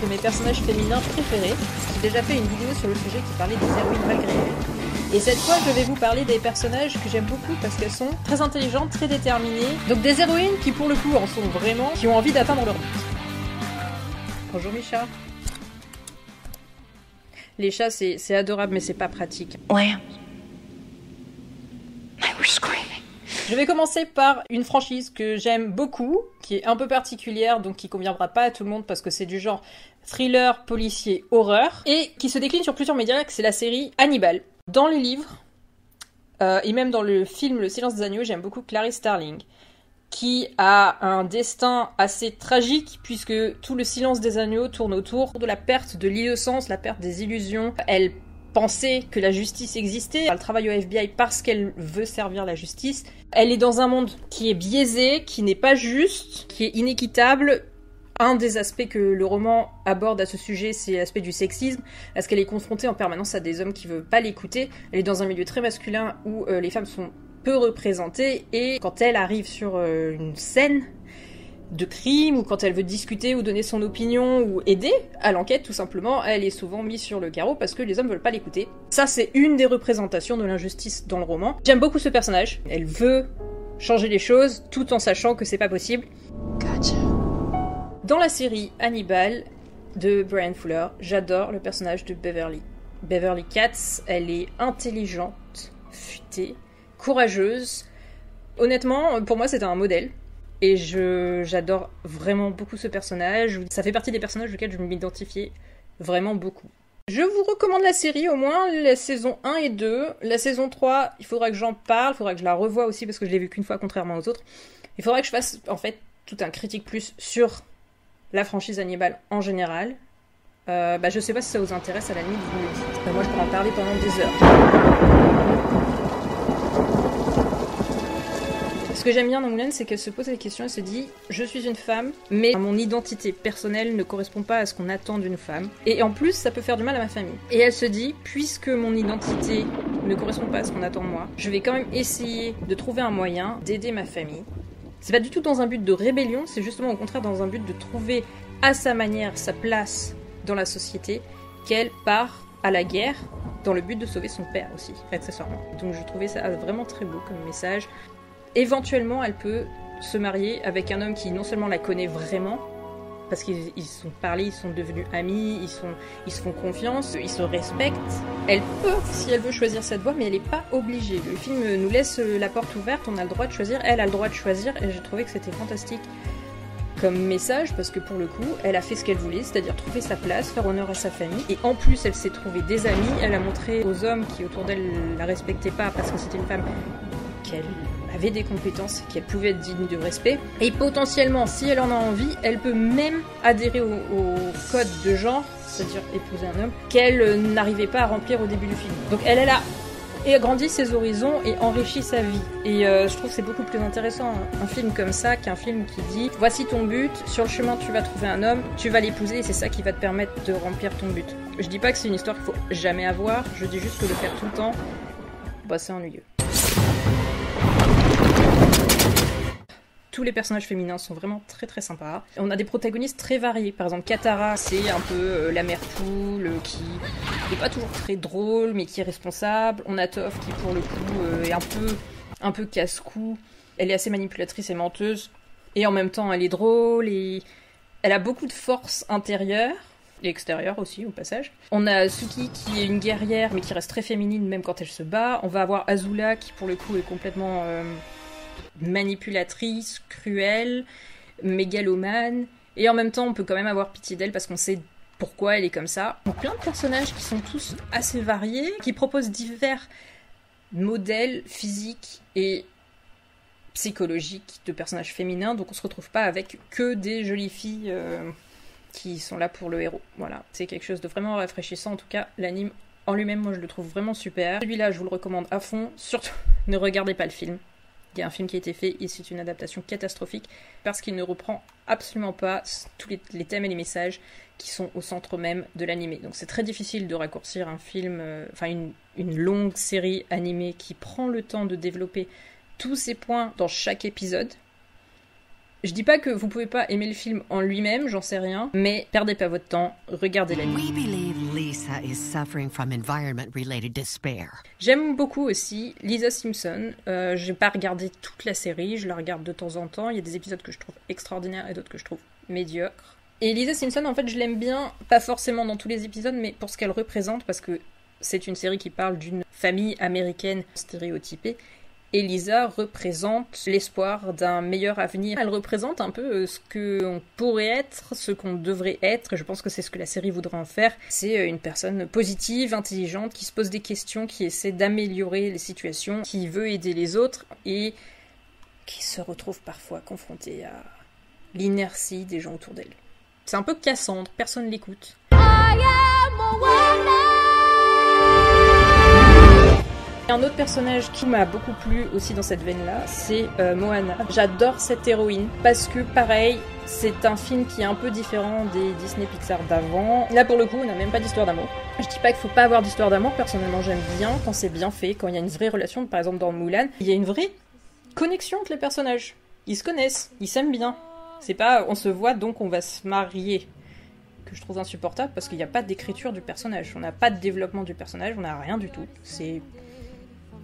de mes personnages féminins préférés. J'ai déjà fait une vidéo sur le sujet qui parlait des héroïnes malgré elles. Et cette fois, je vais vous parler des personnages que j'aime beaucoup parce qu'elles sont très intelligentes, très déterminées. Donc des héroïnes qui, pour le coup, en sont vraiment, qui ont envie d'atteindre leur but. Bonjour Micha. Les chats, c'est adorable, mais c'est pas pratique. Lambs. They were screaming. Je vais commencer par une franchise que j'aime beaucoup, qui est un peu particulière, donc qui conviendra pas à tout le monde parce que c'est du genre thriller, policier, horreur, et qui se décline sur plusieurs médias, c'est la série Hannibal. Dans les livres, et même dans le film Le Silence des Agneaux, j'aime beaucoup Clarice Starling, qui a un destin assez tragique, puisque tout le Silence des Agneaux tourne autour de la perte de l'innocence, la perte des illusions. Elle pensait que la justice existait, elle travaille au FBI parce qu'elle veut servir la justice. Elle est dans un monde qui est biaisé, qui n'est pas juste, qui est inéquitable. Un des aspects que le roman aborde à ce sujet, c'est l'aspect du sexisme, parce qu'elle est confrontée en permanence à des hommes qui veulent pas l'écouter. Elle est dans un milieu très masculin où les femmes sont peu représentées, et quand elle arrive sur une scène de crime, ou quand elle veut discuter ou donner son opinion ou aider à l'enquête, tout simplement, elle est souvent mise sur le carreau parce que les hommes veulent pas l'écouter. Ça, c'est une des représentations de l'injustice dans le roman. J'aime beaucoup ce personnage. Elle veut changer les choses tout en sachant que c'est pas possible. Gotcha. Dans la série Hannibal de Bryan Fuller, j'adore le personnage de Beverly. Beverly Katz, elle est intelligente, futée, courageuse. Honnêtement, pour moi, c'était un modèle. Et j'adore vraiment beaucoup ce personnage. Ça fait partie des personnages auxquels je m'identifiais vraiment beaucoup. Je vous recommande la série, au moins la saison 1 et 2. La saison 3, il faudra que j'en parle, il faudra que je la revoie aussi parce que je l'ai vue qu'une fois contrairement aux autres. Il faudra que je fasse en fait tout un critique plus sur la franchise Hannibal en général. Je sais pas si ça vous intéresse, à la limite vous me le dites. Moi je pourrais en parler pendant des heures. Ce que j'aime bien dans Moulin, c'est qu'elle se pose des questions, elle se dit « Je suis une femme, mais mon identité personnelle ne correspond pas à ce qu'on attend d'une femme. Et en plus, ça peut faire du mal à ma famille. » Et elle se dit « Puisque mon identité ne correspond pas à ce qu'on attend de moi, je vais quand même essayer de trouver un moyen d'aider ma famille. » C'est pas du tout dans un but de rébellion, c'est justement au contraire dans un but de trouver à sa manière sa place dans la société, qu'elle part à la guerre dans le but de sauver son père aussi, accessoirement. Donc je trouvais ça vraiment très beau comme message. Éventuellement, elle peut se marier avec un homme qui non seulement la connaît vraiment, parce qu'ils sont parlé, ils sont devenus amis, ils se font confiance, ils se respectent. Elle peut, si elle veut, choisir cette voie, mais elle n'est pas obligée. Le film nous laisse la porte ouverte, on a le droit de choisir, elle a le droit de choisir, et j'ai trouvé que c'était fantastique comme message, parce que pour le coup, elle a fait ce qu'elle voulait, c'est-à-dire trouver sa place, faire honneur à sa famille, et en plus, elle s'est trouvée des amis, elle a montré aux hommes qui autour d'elle la respectaient pas parce que c'était une femme qu'elle avait des compétences, qu'elle pouvait être digne de respect. Et potentiellement, si elle en a envie, elle peut même adhérer au code de genre, c'est-à-dire épouser un homme, qu'elle n'arrivait pas à remplir au début du film. Donc elle a agrandi ses horizons et enrichi sa vie. Et je trouve que c'est beaucoup plus intéressant un film comme ça qu'un film qui dit « Voici ton but, sur le chemin tu vas trouver un homme, tu vas l'épouser et c'est ça qui va te permettre de remplir ton but. » Je dis pas que c'est une histoire qu'il faut jamais avoir, je dis juste que le faire tout le temps, c'est ennuyeux. Tous les personnages féminins sont vraiment très très sympas. On a des protagonistes très variés. Par exemple, Katara, c'est un peu la mère poule qui n'est pas toujours très drôle, mais qui est responsable. On a Toph qui, pour le coup, est un peu casse-cou. Elle est assez manipulatrice et menteuse. Et en même temps, elle est drôle et elle a beaucoup de force intérieure. Et extérieure aussi, au passage. On a Suki qui est une guerrière, mais qui reste très féminine même quand elle se bat. On va avoir Azula qui, pour le coup, est complètement manipulatrice, cruelle, mégalomane, et en même temps on peut quand même avoir pitié d'elle parce qu'on sait pourquoi elle est comme ça. Donc plein de personnages qui sont tous assez variés, qui proposent divers modèles physiques et psychologiques de personnages féminins, donc on se retrouve pas avec que des jolies filles qui sont là pour le héros. Voilà, c'est quelque chose de vraiment rafraîchissant, en tout cas l'anime en lui-même, moi je le trouve vraiment super. Celui-là je vous le recommande à fond, surtout ne regardez pas le film. Il y a un film qui a été fait et c'est une adaptation catastrophique parce qu'il ne reprend absolument pas tous les thèmes et les messages qui sont au centre même de l'animé. Donc c'est très difficile de raccourcir un film, une longue série animée qui prend le temps de développer tous ces points dans chaque épisode. Je dis pas que vous pouvez pas aimer le film en lui-même, j'en sais rien, mais perdez pas votre temps, regardez l'anime. We believe Lisa is suffering from environment-related despair. J'aime beaucoup aussi Lisa Simpson. J'ai pas regardé toute la série, je la regarde de temps en temps. Il y a des épisodes que je trouve extraordinaires et d'autres que je trouve médiocres. Et Lisa Simpson, en fait, je l'aime bien, pas forcément dans tous les épisodes, mais pour ce qu'elle représente, parce que c'est une série qui parle d'une famille américaine stéréotypée. Et Lisa représente l'espoir d'un meilleur avenir. Elle représente un peu ce qu'on pourrait être, ce qu'on devrait être. Je pense que c'est ce que la série voudrait en faire. C'est une personne positive, intelligente, qui se pose des questions, qui essaie d'améliorer les situations, qui veut aider les autres et qui se retrouve parfois confrontée à l'inertie des gens autour d'elle. C'est un peu Cassandre, personne l'écoute. Un autre personnage qui m'a beaucoup plu aussi dans cette veine-là, c'est Moana. J'adore cette héroïne parce que, pareil, c'est un film qui est un peu différent des Disney Pixar d'avant. Là, pour le coup, on n'a même pas d'histoire d'amour. Je dis pas qu'il faut pas avoir d'histoire d'amour, personnellement, j'aime bien quand c'est bien fait, quand il y a une vraie relation. Par exemple, dans Mulan, il y a une vraie connexion entre les personnages. Ils se connaissent, ils s'aiment bien. C'est pas on se voit donc on va se marier. Que je trouve insupportable parce qu'il n'y a pas d'écriture du personnage. On n'a pas de développement du personnage, on n'a rien du tout. C'est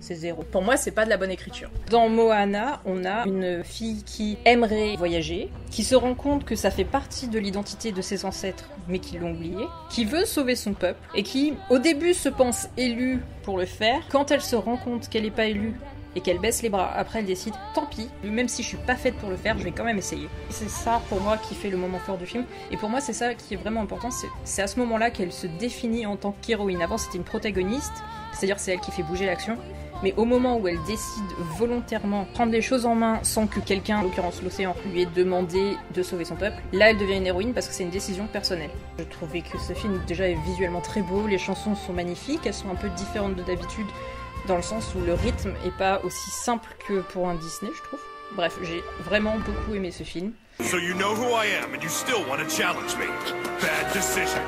zéro. Pour moi, c'est pas de la bonne écriture. Dans Moana, on a une fille qui aimerait voyager, qui se rend compte que ça fait partie de l'identité de ses ancêtres, mais qui l'ont oublié, qui veut sauver son peuple, et qui, au début, se pense élue pour le faire. Quand elle se rend compte qu'elle n'est pas élue, et qu'elle baisse les bras, après elle décide, tant pis, même si je suis pas faite pour le faire, je vais quand même essayer. C'est ça, pour moi, qui fait le moment fort du film. Et pour moi, c'est ça qui est vraiment important, c'est à ce moment-là qu'elle se définit en tant qu'héroïne. Avant, c'était une protagoniste, c'est-à-dire c'est elle qui fait bouger l'action. Mais au moment où elle décide volontairement de prendre les choses en main sans que quelqu'un, en l'occurrence l'océan, lui ait demandé de sauver son peuple, là elle devient une héroïne parce que c'est une décision personnelle. Je trouvais que ce film déjà est visuellement très beau, les chansons sont magnifiques, elles sont un peu différentes de d'habitude dans le sens où le rythme est pas aussi simple que pour un Disney, je trouve. Bref, j'ai vraiment beaucoup aimé ce film. So you know who I am and you still want to challenge me. Bad decision.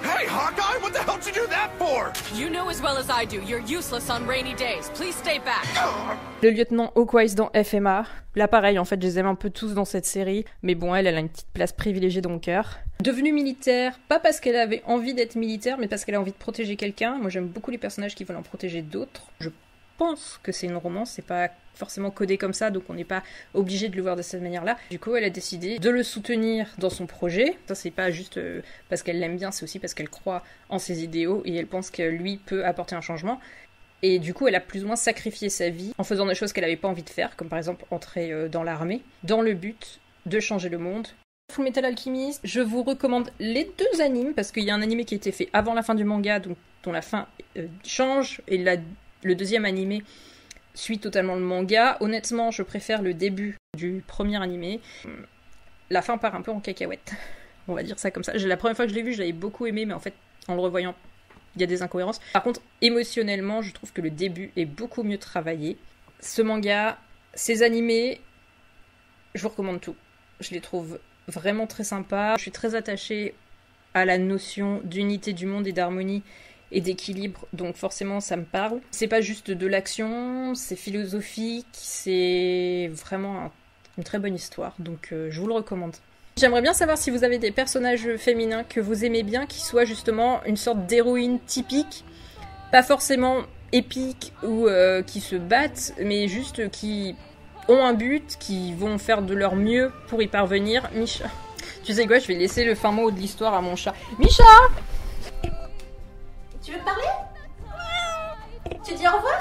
Hey, Hawkeye, what the hell did you do that for? You know as well as I do, you're useless on rainy days. Please stay back. Le lieutenant Hawkeye dans FMA. Là, pareil, en fait, je les aime un peu tous dans cette série. Mais bon, elle a une petite place privilégiée dans mon cœur. Devenue militaire, pas parce qu'elle avait envie d'être militaire, mais parce qu'elle a envie de protéger quelqu'un. Moi, j'aime beaucoup les personnages qui veulent en protéger d'autres. Je pense que c'est une romance, c'est pas forcément codé comme ça, donc on n'est pas obligé de le voir de cette manière-là. Du coup, elle a décidé de le soutenir dans son projet. Ça, c'est pas juste parce qu'elle l'aime bien, c'est aussi parce qu'elle croit en ses idéaux et elle pense que lui peut apporter un changement. Et du coup, elle a plus ou moins sacrifié sa vie en faisant des choses qu'elle avait pas envie de faire, comme par exemple entrer dans l'armée, dans le but de changer le monde. Fullmetal Alchemist, je vous recommande les deux animes, parce qu'il y a un animé qui a été fait avant la fin du manga, donc dont la fin change, et le deuxième animé suit totalement le manga. Honnêtement, je préfère le début du premier animé. La fin part un peu en cacahuète, on va dire ça comme ça. La première fois que je l'ai vu, je l'avais beaucoup aimé, mais en fait, en le revoyant, il y a des incohérences. Par contre, émotionnellement, je trouve que le début est beaucoup mieux travaillé. Ce manga, ces animés, je vous recommande tout. Je les trouve vraiment très sympas. Je suis très attachée à la notion d'unité du monde et d'harmonie et d'équilibre, donc forcément ça me parle. C'est pas juste de l'action, c'est philosophique, c'est vraiment une très bonne histoire, donc je vous le recommande. J'aimerais bien savoir si vous avez des personnages féminins que vous aimez bien, qui soient justement une sorte d'héroïne typique, pas forcément épique ou qui se battent, mais juste qui ont un but, qui vont faire de leur mieux pour y parvenir. Misha, tu sais quoi, je vais laisser le fin mot de l'histoire à mon chat. Misha! Tu veux me parler? Tu dis au revoir?